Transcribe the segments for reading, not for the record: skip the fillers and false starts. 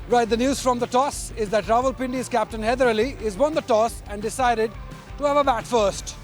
Right, the news from the toss is that Rawalpindi's captain Haider Ali has won the toss and decided to have a bat first.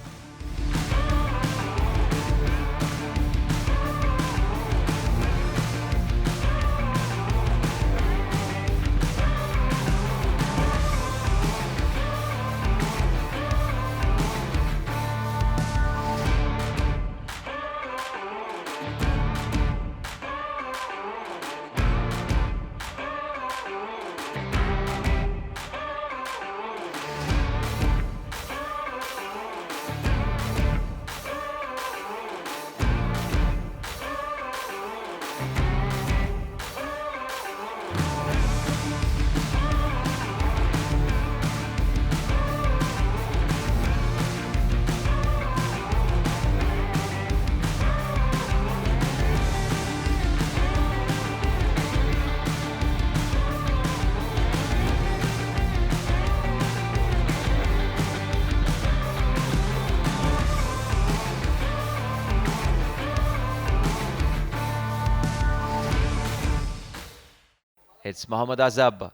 It's Mohammad Azab,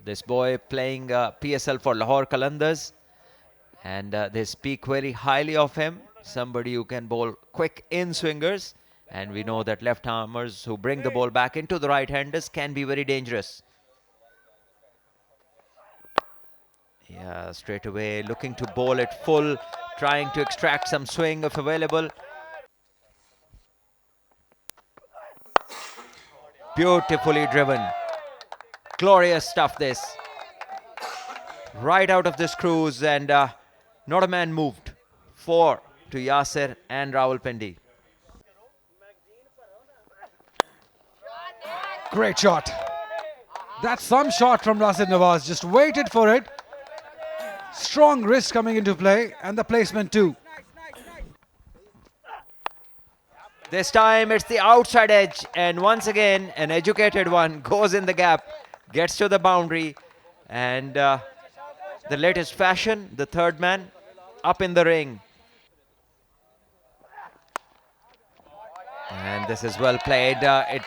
this boy playing PSL for Lahore Qalandars, and they speak very highly of him. Somebody who can bowl quick in swingers, and we know that left armers who bring the ball back into the right handers can be very dangerous. Yeah, straight away looking to bowl it full, trying to extract some swing if available. Beautifully driven. Glorious stuff this. Right out of this cruise, and not a man moved. 4 to Yasir and Rawalpindi. Great shot. That's some shot from Rashid Nawaz. Just waited for it. Strong wrist coming into play, and the placement too. This time it's the outside edge, and once again an educated one goes in the gap, gets to the boundary, and the latest fashion, the third man up in the ring. And this is well played. It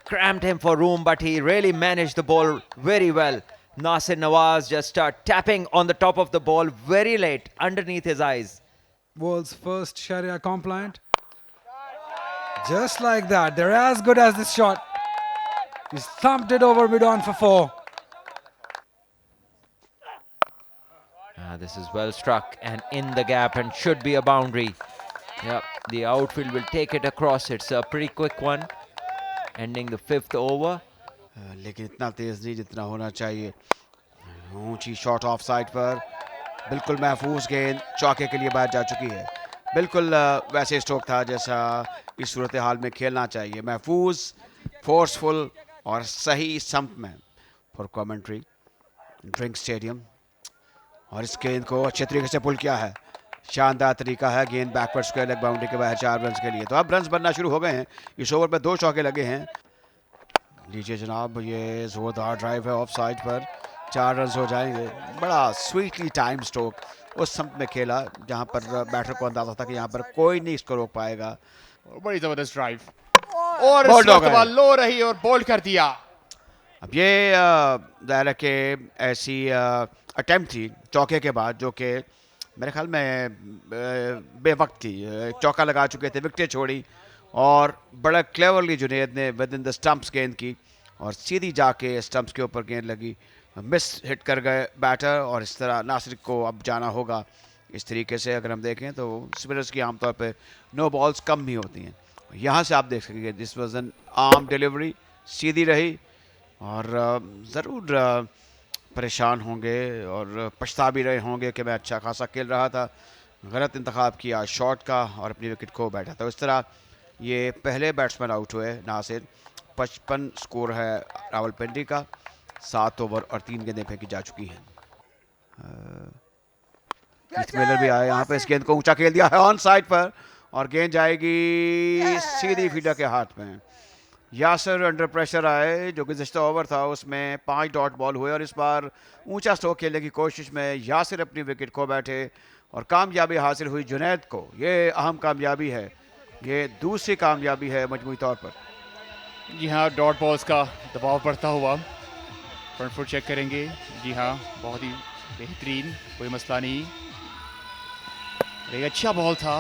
cramped him for room, but he really managed the ball very well. Nasir Nawaz just tapping on the top of the ball very late underneath his eyes. World's first Sharia compliant. Just like that. They're as good as this shot. He's thumped it over mid-on for 4. This is well struck and in the gap, and should be a boundary. Yep, the outfield will take it across. It's a pretty quick one, ending the 5th over. लेकिन इतना तेज नहीं जितना होना चाहिए. ऊंची shot of side पर, बिल्कुल महफूज गेंद चौके के लिए बाहर जा चुकी है. बिल्कुल वैसे स्ट्रोक था जैसा इस सूरत हाल में खेलना चाहिए. महफूज, फोर्सफुल और सही संप में. For commentary drink stadium. और इस गेंद को अच्छे तरीके से पुल किया है. शानदार तरीका है. गेंद बैकवर्ड स्क्वायर लेग बाउंड्री के बाहर 4 रन के लिए. तो अब रन बनना शुरू हो गए हैं. इस ओवर में 2 चौके लगे हैं. लीजिए जनाब, ये जोरदार ड्राइव है ऑफ साइड पर. 4 रन हो जाएंगे. बड़ा स्वीटली टाइम स्ट्रोक उस संप में खेला जहां पर बैटर को अंदाजा था कि यहां पर कोई नहीं इसको रोक पाएगा. बड़ी जबरदस्त ड्राइव और इस वक्त बॉल लो रही और बोल्ड कर दिया. अब ये दायरा के ऐसी अटेम्प्ट थी चौके के बाद जो कि मेरे ख्याल में बेवक्त थी. चौका लगा चुके थे, विकेटें छोड़ी और बड़ा क्लेवरली जुनैद ने विद इन द स्टंप्स गेंद की और सीधी जाके स्टंप्स के ऊपर गेंद लगी. मिस हिट कर गए बैटर और इस तरह नासिर को अब जाना होगा. इस तरीके से अगर हम देखें तो स्पिनर्स की आमतौर पे नो बॉल्स कम ही होती हैं. यहाँ से आप देख सकेंगे this was an arm delivery, सीधी रही और ज़रूर परेशान होंगे और पछता भी रहे होंगे कि मैं अच्छा खासा खेल रहा था, गलत इंतखाब किया शॉट का और अपनी विकेट खो बैठा. तो इस तरह ये पहले बैट्समैन आउट हुए नासिर. 55 स्कोर है रावलपिंडी का. 7 ओवर और 3 गेंदें फेंकी जा चुकी हैं. कीथ मिलर भी आए यहाँ पे. इस गेंद को ऊंचा खेल दिया है ऑन साइड पर और गेंद जाएगी सीधी फील्डर के हाथ में. यासिर अंडर प्रेशर आए. जो गुज़िश्ता ओवर था उसमें 5 डॉट बॉल हुए और इस बार ऊंचा स्ट्रोक खेलने की कोशिश में यासिर अपनी विकेट खो बैठे और कामयाबी हासिल हुई जुनैद को. ये अहम कामयाबी है. ये दूसरी कामयाबी है मजमूई तौर पर. जी हाँ, डॉट बॉल्स का दबाव बढ़ता हुआ फ्रंट फुट चेक करेंगे। जी हाँ, बहुत ही बेहतरीन, कोई मसला नहीं। एक अच्छा बॉल था,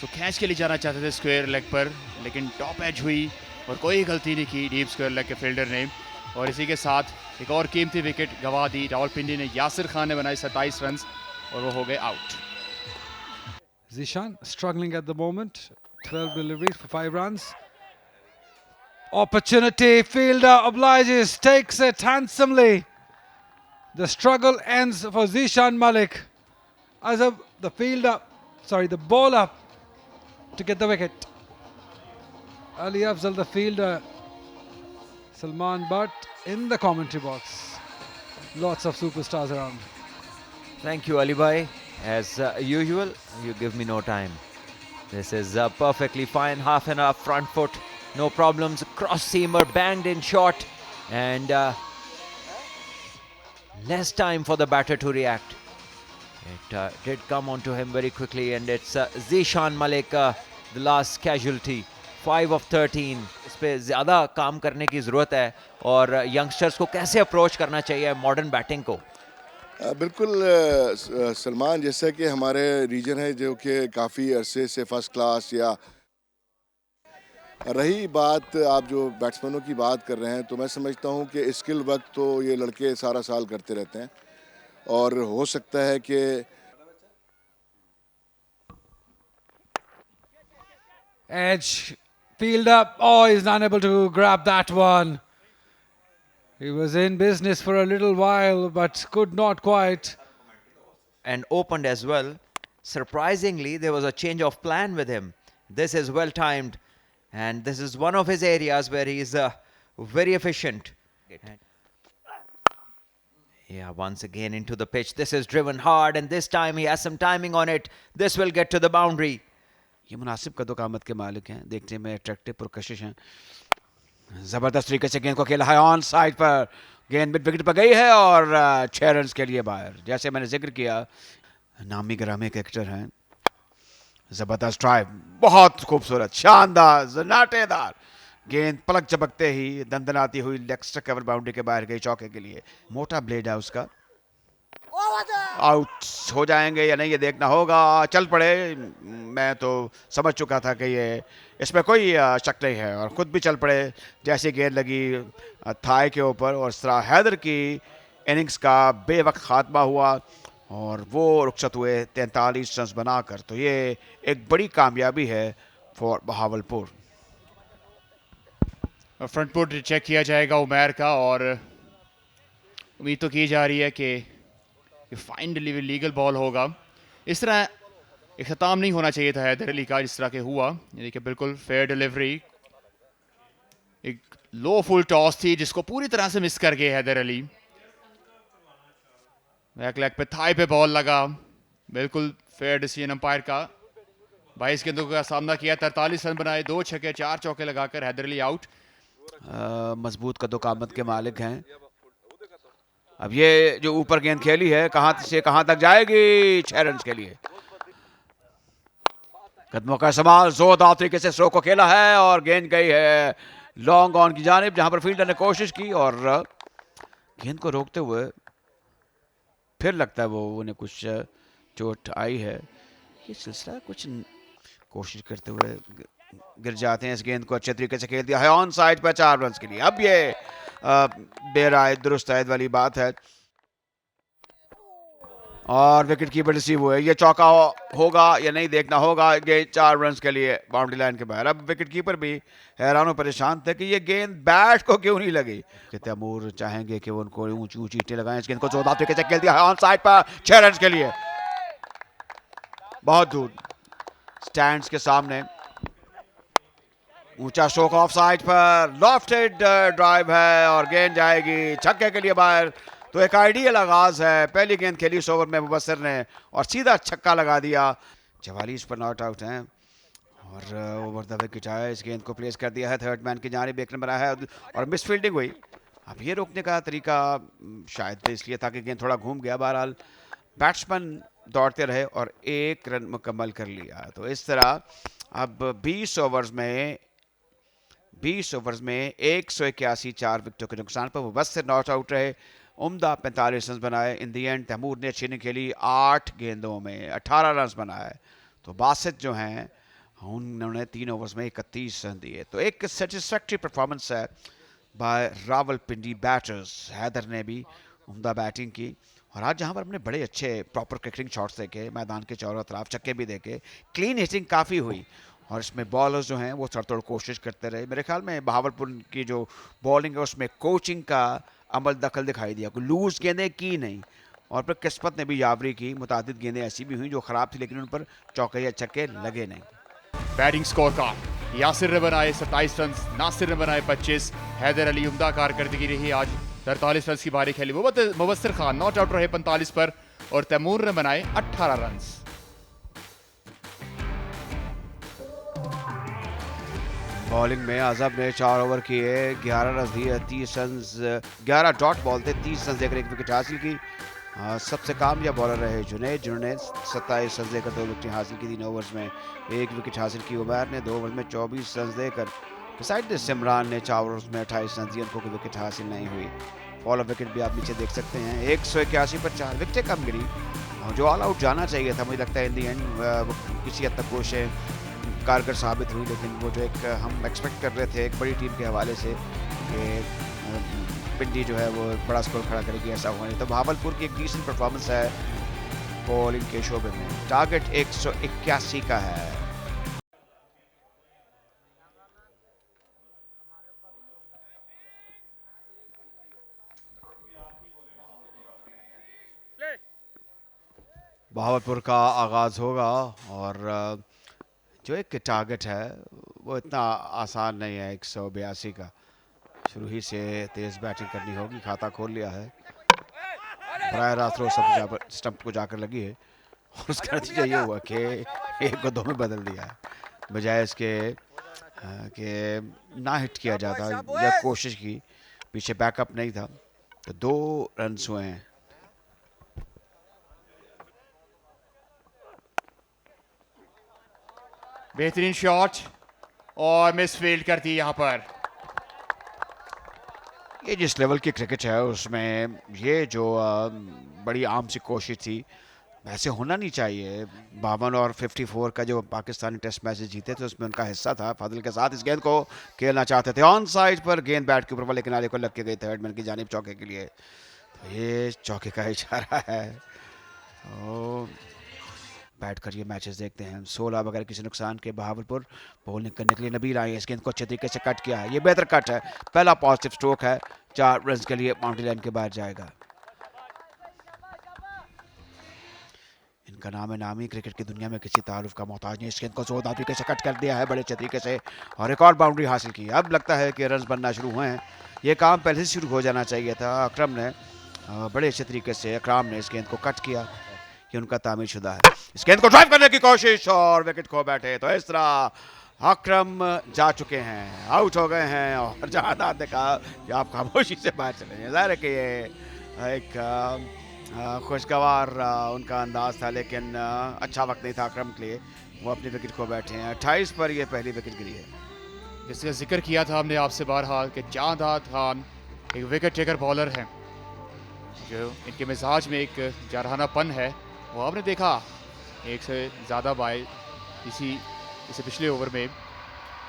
तो कैच के लिए जाना चाहते थे स्क्वायर लेग पर, लेकिन टॉप एज हुई और कोई गलती नहीं की डीप स्क्वायर लेग के फील्डर ने। और इसी के साथ एक और कीमती विकेट गंवा दी रावलपिंडी ने। यासिर खान ने बनाई 27 रन और वो हो गए out. Zishan struggling at the moment. 12 deliveries for 5 runs. Opportunity. Fielder obliges, takes it handsomely. The struggle ends for Zishan Malik. As the bowler to get the wicket. Ali Afzal, the fielder. Salman Butt in the commentary box. Lots of superstars around. Thank you, Ali Bhai. As usual, you give me no time. This is perfectly fine. Half and half front foot, no problems. Cross seamer banged in short, and less time for the batter to react. It did come onto him very quickly, and it's Zishan Malik, the last casualty. 5 of 13. इस पे ज़्यादा काम करने की ज़रूरत है और youngsters को कैसे अप्रोच करना चाहिए मॉडर्न बैटिंग को। बिल्कुल सलमान, जैसा कि हमारे रीजन है जो कि काफ़ी अरसे से फर्स्ट क्लास, या रही बात आप जो बैट्समैनों की बात कर रहे हैं, तो मैं समझता हूं कि स्किल वर्क तो ये लड़के सारा साल करते रहते हैं और हो सकता है कि Edge, fielder. Oh, he's unable to grab that one. He was in business for a little while, but could not quite. And opened as well. Surprisingly, there was a change of plan with him. This is well timed, and this is one of his areas where he is very efficient. Yeah, once again into the pitch. This is driven hard, and this time he has some timing on it. This will get to the boundary. ये मुनासिब कदोकामत के मालिक हैं, देखने में attractive पुरकशिश हैं। ज़बरदस्त तरीके से गेंद को खेला है ऑन साइड पर। गेंद मिड विकेट पर गई है और 6 रन के लिए बाहर। जैसे मैंने जिक्र किया, नामी गिरामी क्रिकेटर हैं। ज़बरदस्त ड्राइव, बहुत खूबसूरत, शानदार, जनाटेदार गेंद पलक झपकते ही दंदनाती हुई लेग कवर बाउंड्री के बाहर गई चौके के लिए। मोटा ब्लेड है उसका। आउट हो जाएंगे या नहीं ये देखना होगा। चल पड़े, मैं तो समझ चुका था कि ये इसमें कोई शक नहीं है, और खुद भी चल पड़े जैसे गेंद लगी थाई के ऊपर। और इस तरह हैदर की इनिंग्स का बेवक्त खात्मा हुआ और वो रुखसत हुए 43 रन बनाकर। तो ये एक बड़ी कामयाबी है for Bahawalpur. Front foot check किया जाएगा उमैर का, और उम्मीद तो की जा रही है कि फाइन डिलीवरी लीगल बॉल होगा। इस तरह इख्तिताम नहीं होना चाहिए था हैदर अली का, जिस तरह के हुआ। यानी कि बिल्कुल फेयर डिलीवरी। एक लो फुल टॉस थी जिसको पूरी तरह से मिस कर गए हैदर अली। बैक लेग पे थाई पे बॉल लगा। बिल्कुल फेयर डिसीजन अंपायर का। 22 गेंदों का सामना किया, 43 रन बनाए, 2 छक्के 4 चौके लगाकर हैदर अली आउट। मजबूत कदोकामत के मालिक हैं। अब ये जो ऊपर गेंद खेली है, कहां से कहां तक जाएगी? 6 रन के लिए। कदमों का इस्तेमाल, जोरदार तरीके से स्ट्रोक को खेला है और गेंद गई है लॉन्ग ऑन की जानिब, जहां पर फील्डर ने कोशिश की और गेंद को रोकते हुए फिर लगता है वो उन्हें कुछ चोट आई है। ये सिलसिला कुछ कोशिश करते हुए गिर जाते हैं। इस गेंद को अच्छे तरीके से खेल दिया है ऑन साइड पर 4 रन के लिए। अब ये बेराय दुरुस्त आयद वाली बात है और विकेट कीपर रिसीव हुए। ये चौका होगा या नहीं देखना होगा। गेंद 4 रन के लिए बाउंड्री लाइन के बाहर। अब विकेट कीपर भी हैरान और परेशान थे कि ये गेंद बैट को क्यों नहीं लगी। कि तैमूर चाहेंगे कि वो उनको ऊंची ऊंची ईंटें लगाएं। इस गेंद को जोरदार तरीके से खेल दिया है ऑन साइड पर 6 रन के लिए, बहुत दूर स्टैंड्स के सामने। ऊंचा स्ट्रोक ऑफ साइड पर, लॉफ्टेड ड्राइव है और गेंद जाएगी छक्के के लिए बाहर। तो एक आइडियल आगाज है। पहली गेंद खेली इस ओवर में मुबस्सिर ने और सीधा छक्का लगा दिया। 44 पर नॉट आउट हैं और ओवर द विकेट आया। इस गेंद को प्लेस कर दिया है थर्ड मैन की जानिब, एक नंबर आया है और मिस फील्डिंग हुई। अब ये रोकने का तरीका शायद इसलिए था कि गेंद थोड़ा घूम गया। बहरहाल बैट्समैन दौड़ते रहे और 1 रन मुकम्मल कर लिया। तो इस तरह अब 20 ओवर्स में 20 ओवर्स में 181 4 विकेटों के नुकसान पर मुबस्सिर नॉट आउट रहे। उम्दा 45 रन बनाए। इन दी एंड तैमूर ने अच्छी नहीं खेली, 8 गेंदों में 18 रन बनाए। तो बासित जो हैं उन्होंने 3 ओवर्स में 31 रन दिए। तो एक सेटिस्फैक्ट्री परफॉर्मेंस है बाय रावलपिंडी बैटर्स। हैदर ने भी उम्दा बैटिंग की और आज जहाँ पर हमने बड़े अच्छे प्रॉपर क्रिकेटिंग शॉट्स देखे, मैदान के चारों तरफ छक्के भी देखे, क्लीन हिटिंग काफ़ी हुई और इसमें बॉलर्स जो हैं वो सरतोड़ कोशिश करते रहे। मेरे ख्याल में बहावलपुर की जो बॉलिंग है उसमें कोचिंग का अमल दखल दिखाई दिया। कोई लूज गेंदें की नहीं और फिर किस्मत ने भी यावरी की। मुतादिद गेंदें ऐसी भी हुई जो ख़राब थी लेकिन उन पर चौके या छक्के लगे नहीं। बैटिंग स्कोर का यासिर ने बनाए 27 रन, नासिर ने बनाए 25। हैदर अली उम्दा कारकर्दगी रही आज, 43 रन की बारी खेली। मुबस्सिर खान नॉट आउट रहे 45 पर और तैमूर ने बनाए 18 रन। बॉलिंग में आजम ने 4 ओवर किए, 11 रन दिए, 30 रन 11 डॉट बॉल थे, 30 रन देकर 1 विकेट हासिल की। सबसे कामयाब बॉलर रहे जुनैद, जिन्होंने 27 रन देकर 2 विकेट हासिल की। 3 ओवर्स में 1 विकेट हासिल की। उमैर ने 2 ओवर्स में 24 रन देकर, साइड सिमरान ने 4 ओवर्स में 28 रन दिए, उनको कोई विकेट हासिल नहीं हुई। फॉलो विकेट भी आप नीचे देख सकते हैं। 181 पर 4 विकेटें कम गिरी और जो ऑल आउट जाना चाहिए था, मुझे लगता है इन दी एंड किसी हद तक कोशिशें कारगर साबित हुई, लेकिन वो जो एक हम एक्सपेक्ट कर रहे थे एक बड़ी टीम के हवाले से कि पिंडी जो है वो बड़ा स्कोर खड़ा करेगी, ऐसा हुआ नहीं। तो बहावलपुर की एक डिसेंट परफॉर्मेंस है बॉलिंग के शोबे में। टारगेट 181 का है। बहावलपुर का आगाज होगा और जो एक टारगेट है वो इतना आसान नहीं है 182 का। शुरू ही से तेज बैटिंग करनी होगी। खाता खोल लिया है, बराह रास्त स्टंप को जाकर लगी है और उसका नतीजा ये हुआ कि 1 को 2 में बदल दिया है। बजाय इसके कि ना हिट किया जाता या कोशिश की, पीछे बैकअप नहीं था, तो 2 रन हुए हैं। बेहतरीन शॉट और मिस फील्ड कर दी यहाँ पर। ये जिस लेवल की क्रिकेट है उसमें ये जो बड़ी आम सी कोशिश थी, वैसे होना नहीं चाहिए। 52 और 54 का जो पाकिस्तानी टेस्ट मैचेस जीते थे उसमें उनका हिस्सा था। फादिल के साथ इस गेंद को खेलना चाहते थे ऑन साइड पर, गेंद बैट के ऊपर वाले किनारे को लग के गई थर्ड मैन की जानिब चौके के लिए। तो ये चौके का इशारा है। तो बैठ कर ये मैचेस देखते हैं। 16 वगैरह किसी नुकसान के बहावलपुर बॉलिंग करने के लिए नबील आए। इस गेंद को अच्छे तरीके से कट किया है, ये बेहतर कट है, पहला पॉजिटिव स्ट्रोक है। 4 रन के लिए बाउंड्री लाइन के बाहर जाएगा। इनका नाम है नामी, क्रिकेट की दुनिया में किसी तारुफ का मोहताज नहीं। इस गेंद को जोरदार तरीके से कट कर दिया है बड़े अच्छे तरीके से और एक और बाउंड्री हासिल की। अब लगता है कि रन बनना शुरू हुए हैं। ये काम पहले से शुरू हो जाना चाहिए था। अकरम ने बड़े अच्छे तरीके से अकराम ने इस गेंद को कट किया कि उनका तामीर शुदा है। इस गेंद को ड्राइव करने की कोशिश और विकेट खो बैठे। तो इस तरह अकरम जा चुके हैं, आउट हो गए हैं और जहादात ने कहा कि आप खामोशी से बाहर चले जाएं। ज़ाहिर है कि ये एक खुशगवार उनका अंदाज था, लेकिन अच्छा वक्त नहीं था अकरम के लिए। वो अपनी विकेट खो बैठे हैं। 28 पर ये पहली विकेट गिरी है। जिसका जिक्र किया था हमने आपसे बहरहाल कि जहादात खान एक विकेट टेकर बॉलर हैं, जो इनके मिजाज में एक जारहानापन है। वो आपने देखा एक से ज़्यादा बाय इसे पिछले ओवर में,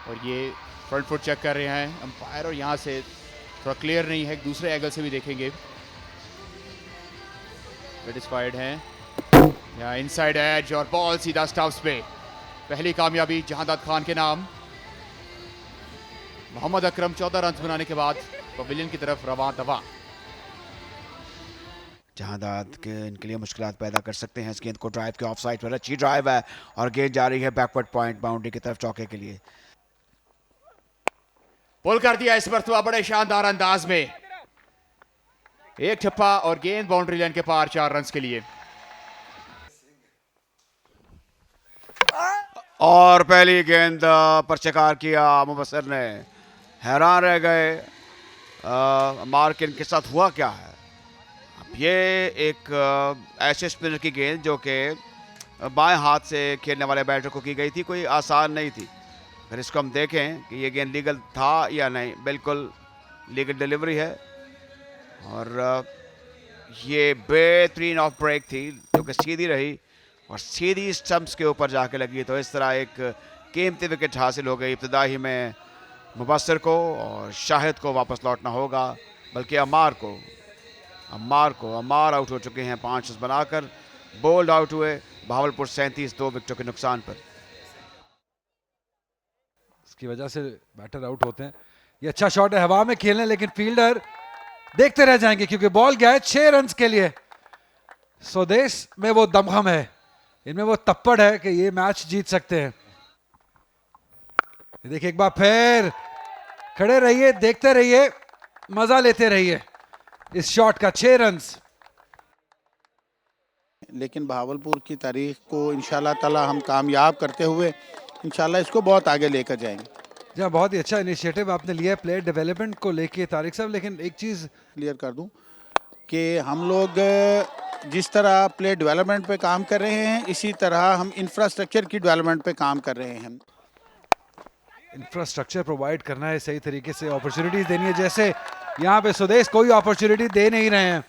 और ये फ्रंट फुट चेक कर रहे हैं अंपायर और यहाँ से थोड़ा क्लियर नहीं है, दूसरे एंगल से भी देखेंगे। सेटिस्फाइड हैं यहाँ इनसाइड एज और बॉल सीधा स्टम्प्स पे। पहली कामयाबी जहादात खान के नाम। मोहम्मद अकरम 14 रन बनाने के बाद पवेलियन की तरफ रवां दवा। जहादात के इनके लिए मुश्किलात पैदा कर सकते हैं। इस गेंद को ड्राइव के ऑफ साइड पर अच्छी ड्राइव है और गेंद जा रही है बैकवर्ड पॉइंट बाउंड्री की तरफ चौके के लिए। पुल कर दिया इस मरतबा बड़े शानदार अंदाज में, एक ठप्पा और गेंद बाउंड्री लाइन के पार 4 रन के लिए। और पहली गेंद पर शिकार किया मुबस्सिर ने। हैरान रह गए मार्किन के साथ हुआ क्या है। ये एक ऐसे स्पिनर की गेंद जो कि बाएं हाथ से खेलने वाले बैटर को की गई थी, कोई आसान नहीं थी। फिर इसको हम देखें कि ये गेंद लीगल था या नहीं। बिल्कुल लीगल डिलीवरी है और ये बेहतरीन ऑफ ब्रेक थी जो कि सीधी रही और सीधी स्टंप्स के ऊपर जाके लगी। तो इस तरह एक कीमती विकेट हासिल हो गई। इब्तिदा ही में मुबस्सिर को और शाहिद को वापस लौटना होगा, बल्कि अम्मार आउट हो चुके हैं 5 रन बनाकर। बोल्ड आउट हुए भावलपुर 37 2 विकेटों के नुकसान पर। इसकी वजह से बैटर आउट होते हैं। ये अच्छा शॉट है, हवा में खेलने, लेकिन फील्डर देखते रह जाएंगे क्योंकि बॉल गया है 6 रन के लिए। स्वदेश में वो दमखम है, इनमें वो तप्पड़ है कि ये मैच जीत सकते हैं। देखिए एक बार फिर खड़े रहिए, देखते रहिए, मजा लेते रहिए इस शॉट का। 6 रन। लेकिन भावलपुर की तारीख को इंशाल्लाह ताला हम कामयाब करते हुए इंशाल्लाह इसको बहुत आगे लेकर जाएंगे। जी हाँ, बहुत ही अच्छा इनिशिएटिव आपने लिया है प्लेयर डेवलपमेंट को लेके तारिक साहब। लेकिन एक चीज़ क्लियर कर दूं कि हम लोग जिस तरह प्लेयर डेवलपमेंट पे काम कर रहे हैं, इसी तरह हम इंफ्रास्ट्रक्चर की डेवलपमेंट पे काम कर रहे हैं। इंफ्रास्ट्रक्चर प्रोवाइड करना है, सही तरीके से अपॉर्चुनिटीज देनी है। जैसे यहाँ पे स्वदेश कोई अपॉर्चुनिटी दे नहीं रहे हैं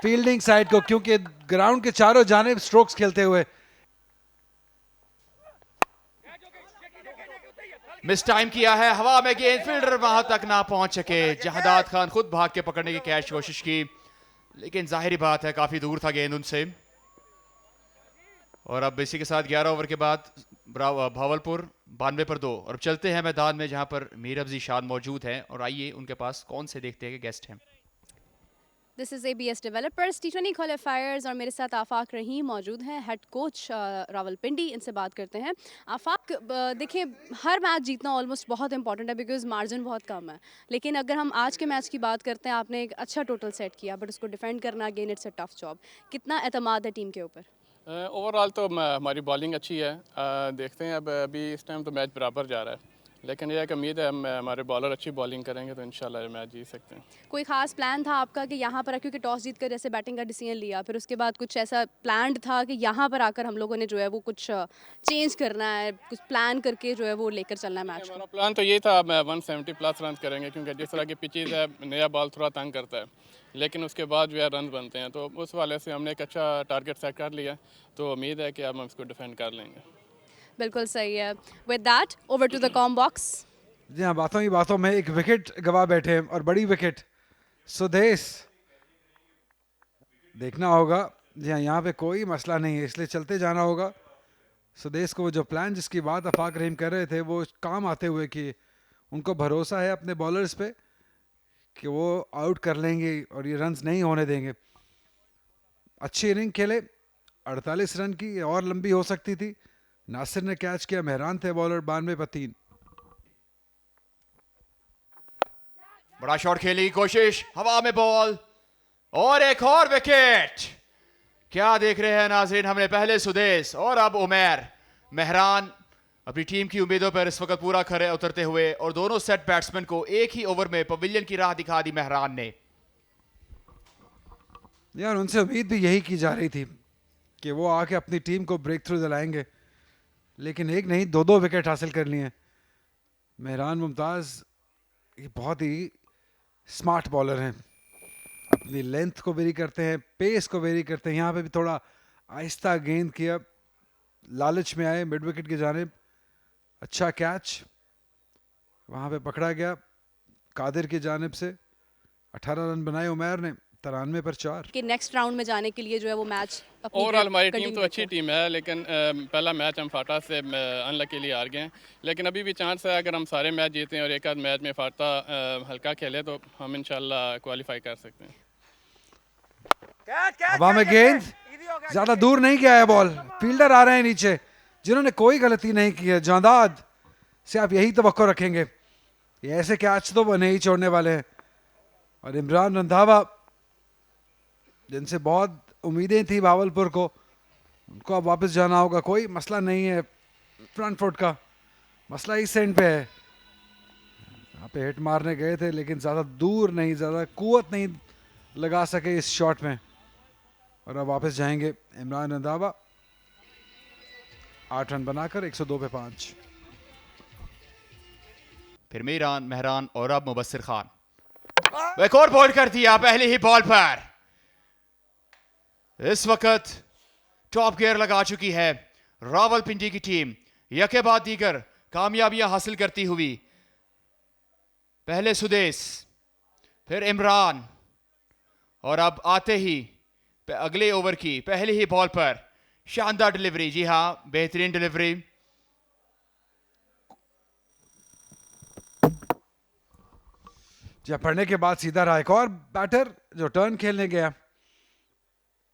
फील्डिंग साइड को, क्योंकि ग्राउंड के चारों जानिब स्ट्रोक्स खेलते हुए। मिस टाइम किया है, हवा में गेंद, फील्डर वहां तक ना पहुंच सके। जहादात खान खुद भाग के पकड़ने की कैच कोशिश की, लेकिन जाहिर बात है काफी दूर था गेंद उनसे। और अब इसी के साथ 11 ओवर के बाद भावलपुर 92 पर 2। और अब चलते हैं मैदान में जहां पर मीर अफजी शान मौजूद हैं और आइए उनके पास कौन से देखते हैं कि गेस्ट हैं। This is ABS developers T20 क्वालिफायर्स और मेरे साथ आफाक रहीम मौजूद हैं, हेड कोच रावलपिंडी। इनसे बात करते हैं। आफाक, देखिए हर मैच जीतना ऑलमोस्ट बहुत इंपॉर्टेंट है बिकॉज मार्जिन बहुत कम है, लेकिन अगर हम आज के मैच की बात करते हैं, आपने एक अच्छा टोटल सेट किया बट उसको डिफेंड करना again it's a tough job. कितना एतमाद है टीम के ऊपर? ओवरऑल तो हमारी बॉलिंग अच्छी है। देखते हैं, अब अभी इस टाइम तो मैच बराबर जा रहा है, लेकिन यह कि उम्मीद है हमारे बॉलर अच्छी बॉलिंग करेंगे तो इंशाल्लाह मैच जीत सकते हैं। कोई खास प्लान था आपका कि यहाँ पर, क्योंकि टॉस जीत कर जैसे बैटिंग का डिसीजन लिया, फिर उसके बाद कुछ ऐसा प्लान था कि यहाँ पर आकर हम लोगों ने जो है वो कुछ चेंज करना है, कुछ प्लान करके जो है वो लेकर चलना है मैच को? हमारा प्लान तो ये था 170 प्लस रन करेंगे, क्योंकि जिस तरह की पिचेज है नया बॉल थोड़ा तंग करता है, लेकिन उसके बाद जो है रन बनते हैं, तो उस वाले से हमने एक अच्छा टारगेट सेट कर लिया। तो उम्मीद है कि अब हम इसको डिफेंड कर लेंगे। बिल्कुल सही है। With that over to the comm box. जी हाँ, बातों ही बातों में एक विकेट गवा बैठे हैं और बड़ी विकेट स्वदेश देखना होगा। जी हाँ, यहाँ पे कोई मसला नहीं है, इसलिए चलते जाना होगा। स्वदेश को जो प्लान जिसकी बात आफाक रहीम कर रहे थे वो काम आते हुए कि उनको भरोसा है अपने बॉलर्स पे कि वो आउट कर लेंगे और ये रन्स नहीं होने देंगे। अच्छी इनिंग खेले, 48 रन की और लंबी हो सकती थी। नासिर ने कैच किया, मेहरान थे बॉलर 92 पर 3। बड़ा शॉट खेलने की कोशिश, हवा में बॉल और एक और विकेट। क्या देख रहे हैं नाज़रीन, हमने पहले सुदेश और अब उमैर। मेहरान अपनी टीम की उम्मीदों पर इस वक्त पूरा खरे उतरते हुए और दोनों सेट बैट्समैन को एक ही ओवर में पवेलियन की राह दिखा दी मेहरान ने। यार उनसे उम्मीद भी यही की जा रही थी कि वो आके अपनी टीम को ब्रेक थ्रू दिलाएंगे, लेकिन एक नहीं 2-2 विकेट हासिल कर लिए हैं। मेहरान मुमताज़ ये बहुत ही स्मार्ट बॉलर हैं, अपनी लेंथ को वेरी करते हैं, पेस को वेरी करते हैं। यहाँ पे भी थोड़ा आहिस्ता गेंद किया, लालच में आए मिड विकेट की जानिब। अच्छा कैच वहाँ पे पकड़ा गया कादिर की जानिब से। 18 रन बनाए उमैर ने 93 पर 4 कि नेक्स्ट राउंड में जाने के लिए जो है वो मैच ओवरऑल हमारी टीम तो अच्छी टीम है, लेकिन पहला मैच हम फाटा से अनलकीली हार गए हैं, लेकिन अभी भी चांस है अगर हम सारे मैच जीतें और एक आध मैच में फाटा हल्का खेले तो हम इंशाल्लाह क्वालिफाई कर सकते हैं। हवा में गेंद, ज्यादा दूर नहीं गया है बॉल। फील्डर आ रहे हैं नीचे जिन्होंने कोई गलती नहीं की है। जांदाद से आप यही तवक्को रखेंगे, ये ऐसे कैच तो वो नहीं छोड़ने वाले हैं। और इमरान रंधावा जिनसे बहुत उम्मीदें थी भावलपुर को, उनको अब वापस जाना होगा। कोई मसला नहीं है फ्रंट फुट का, मसला इस एंड पे है। यहाँ पे हिट मारने गए थे लेकिन ज़्यादा दूर नहीं, ज़्यादा कुवत नहीं लगा सके इस शॉट में। और अब वापस जाएंगे इमरान रंधावा 8 रन बनाकर 102 पे 5। फिर मेहरान मेहरान और अब मुबस्सिर खान। एक और बॉल कर दिया पहली ही बॉल पर। इस वक्त टॉप गियर लगा चुकी है रावलपिंडी की टीम, यके बाद दीगर कामयाबियां हासिल करती हुई। पहले सुदेश, फिर इमरान, और अब आते ही अगले ओवर की पहली ही बॉल पर शानदार डिलीवरी। जी हां, बेहतरीन डिलीवरी। जब पढ़ने के बाद सीधा रहा एक और बैटर जो टर्न खेलने गया,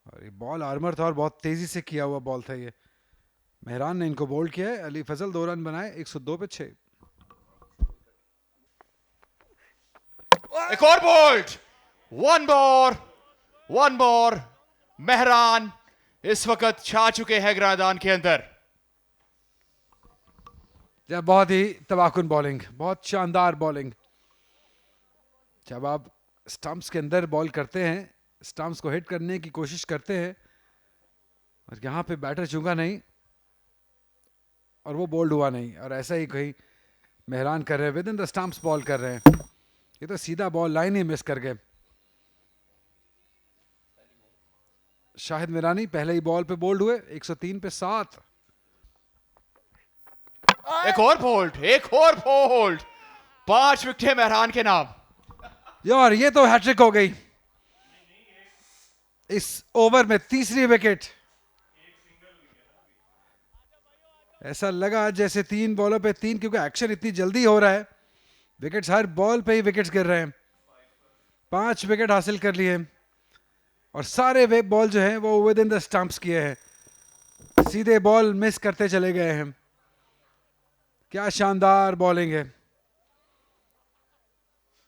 और ये बॉल आर्मर था और बहुत तेजी से किया हुआ बॉल था ये। मेहरान ने इनको बोल्ड किया है। अली फजल 2 रन बनाए, 102 पे 6। एक और बोल्ड, वन मोर। मेहरान इस वक्त छा चुके हैं ग्रादान के अंदर। जब बहुत ही तबाकुन बॉलिंग, बहुत शानदार बॉलिंग। जब आप स्टंप्स के अंदर बॉल करते हैं, स्टंप्स को हिट करने की कोशिश करते हैं, और यहाँ पे बैटर चूका नहीं और वो बोल्ड हुआ नहीं, और ऐसा ही कहीं मेहरान कर रहे हैं, with in the stumps ball कर रहे हैं। ये तो सीधा बॉल लाइन ही मिस कर गए। शाहिद मिरानी पहले ही बॉल पे बोल्ड हुए, 103 पे 7। एक और बोल्ड, 5 विकेट मेहरान के नाम। यार ये तो हैट्रिक हो गई इस ओवर में, तीसरी विकेट। ऐसा लगा जैसे 3 बॉलों पे 3, क्योंकि एक्शन इतनी जल्दी हो रहा है, विकेट्स हर बॉल पे ही विकेट्स गिर रहे हैं। 5 विकेट हासिल कर लिए, और सारे वे बॉल जो हैं वो विद इन द स्टंप्स किए हैं, सीधे बॉल मिस करते चले गए हैं। क्या शानदार बॉलिंग है।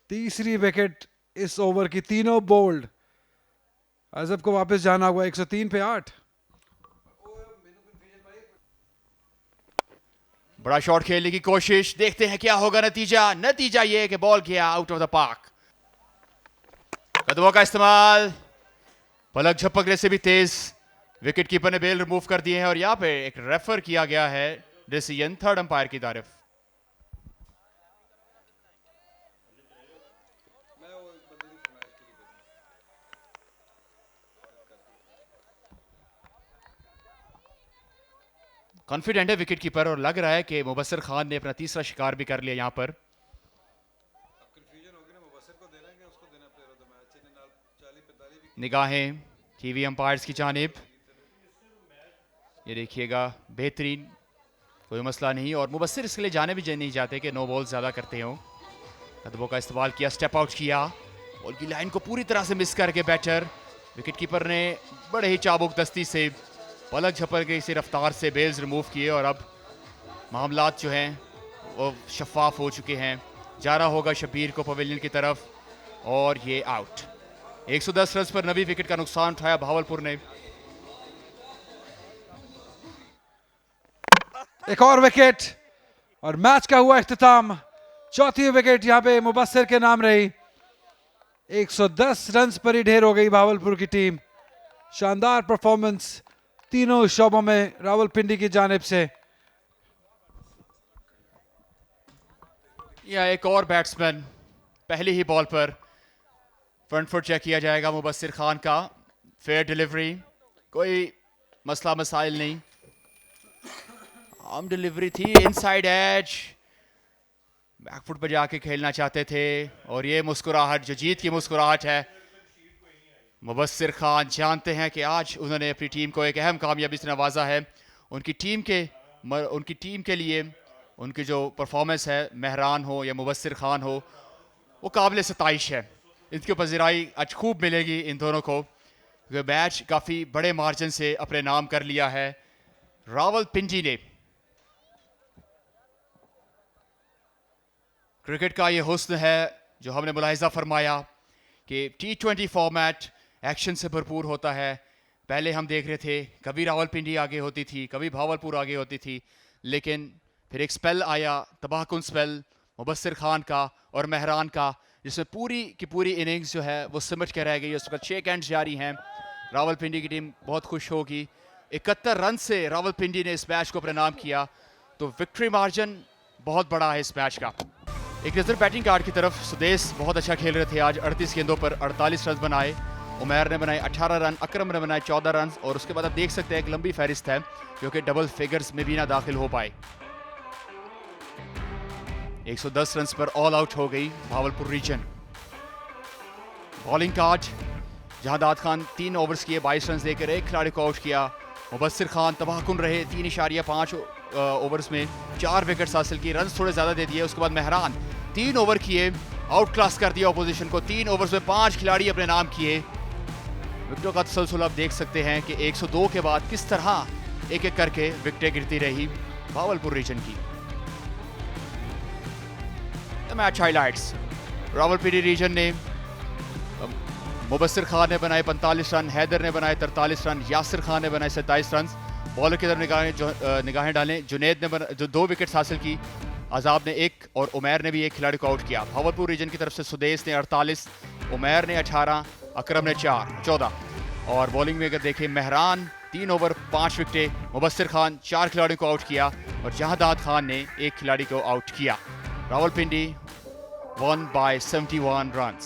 तीसरी विकेट इस ओवर की, तीनों बोल्ड। अजब को वापस जाना हुआ, 103 पे 8। बड़ा शॉट खेलने की कोशिश, देखते हैं क्या होगा नतीजा ये कि बॉल गया आउट ऑफ द पार्क। कदमों का इस्तेमाल, पलक झपकने से भी तेज। विकेट कीपर ने बेल रिमूव कर दिए हैं, और यहां पे एक रेफर किया गया है डिसीजन थर्ड अंपायर की तारीफ। कॉन्फिडेंट है विकेट कीपर, और लग रहा है कि मुबस्सिर खान ने अपना तीसरा शिकार भी कर लिया यहां पर। निगाहें टीवी अंपायर्स की जानिब। ये देखिएगा, बेहतरीन, कोई मसला नहीं, और मुबस्सिर इसके लिए जाने भी नहीं चाहते कि नो बॉल ज्यादा करते हो। कदमों का इस्तेमाल किया, स्टेप आउट किया, बॉल की लाइन को पूरी तरह से मिस करके बैटर। विकेट कीपर ने बड़े ही चाबुक दस्ती से, पलक झपक गई सी रफ्तार से बेल्स रिमूव किए, और अब मामलात जो हैं वो शफाफ हो चुके हैं। जा रहा होगा शब्बीर को पवेलियन की तरफ, और ये आउट। 110 रन पर 90 विकेट का नुकसान उठाया भावलपुर ने। एक और विकेट, और मैच का हुआ इख्तिताम। चौथी विकेट यहां पे मुबस्सिर के नाम रही। 110 रन पर ही ढेर हो गई भावलपुर की टीम। शानदार परफॉर्मेंस तीनों शोबों में रावलपिंडी की जानिब से। या एक और बैट्समैन, पहली ही बॉल पर फ्रंट फुट चेक किया जाएगा मुबस्सिर खान का। फेयर डिलीवरी, कोई मसला मसाइल नहीं। आम डिलीवरी थी, इनसाइड एज, बैकफुट पर जाके खेलना चाहते थे, और ये मुस्कुराहट जो जीत की मुस्कुराहट है। मुबस्सिर खान जानते हैं कि आज उन्होंने अपनी टीम को एक अहम कामयाबी से नवाजा है। उनकी टीम के लिए उनकी जो परफॉर्मेंस है, मेहरान हो या मुबस्सिर खान हो, वो काबिल सताइश है। इनकी पजीराई आज खूब मिलेगी इन दोनों को। मैच काफ़ी बड़े मार्जिन से अपने नाम कर लिया है रावलपिंडी ने। क्रिकेट का ये हुस्न है जो हमने मुलाहिजा फरमाया कि T20 फॉर्मेट एक्शन से भरपूर होता है। पहले हम देख रहे थे कभी रावलपिंडी आगे होती थी, कभी भावलपुर आगे होती थी, लेकिन फिर एक स्पेल आया, तबाहकुन स्पेल मुबस्सिर खान का और मेहरान का, जिसमें पूरी की पूरी इनिंग्स जो है वो सिमट के रह गई। उस वक्त 6 कैंट्स जारी हैं। रावलपिंडी की टीम बहुत खुश होगी। 71 रन से रावलपिंडी ने इस मैच को अपने नाम किया, तो विक्ट्री मार्जिन बहुत बड़ा है इस मैच का। एक नज़र बैटिंग कार्ड की तरफ। सुदेश बहुत अच्छा खेल रहे थे आज, 38 गेंदों पर 48 रन बनाए। उमैर ने बनाए 18 रन, अकरम ने बनाए 14 रन, और उसके बाद आप देख सकते हैं एक लंबी फहरिस्त है क्योंकि डबल फिगर्स में भी ना दाखिल हो पाए। 110 रन पर ऑल आउट हो गई Bahawalpur region. Bowling card, Jahadad Khan 3 overs किए, 22 रन देकर एक खिलाड़ी को आउट किया। मुबस्सिर खान तबाहकुन रहे, 3.5 ओवर्स में 4 विकेट्स हासिल किए, रन थोड़े ज़्यादा दे दिए। उसके बाद मेहरान 3 ओवर किए, आउट क्लास कर दिया अपोजिशन को। 3 ओवर्स में 5 खिलाड़ी अपने नाम किए। विकेटों का तसलसल आप देख सकते हैं कि 102 के बाद किस तरह एक एक करके विकेटें गिरती रही भावलपुर रीजन की। मैच हाइलाइट्स, रावलपिंडी रीजन ने मुबस्सिर खान ने बनाए 45 रन, हैदर ने बनाए 43 रन, यासिर खान ने बनाए 27 रन। बॉलर की तरफ निगाहें डालें, जुनैद ने जो 2 विकेट्स हासिल की, आजाब ने 1 और उमैर ने भी 1 खिलाड़ी को आउट किया। भावलपुर रीजन की तरफ से सुदेश ने 48, उमैर ने 18, अकरम ने 14। और बॉलिंग में अगर देखें, मेहरान 3 ओवर 5 विकेटें, मुबस्सिर खान 4 खिलाड़ियों को आउट किया और जहादाद खान ने 1 खिलाड़ी को आउट किया। Rawalpindi won by 71 runs.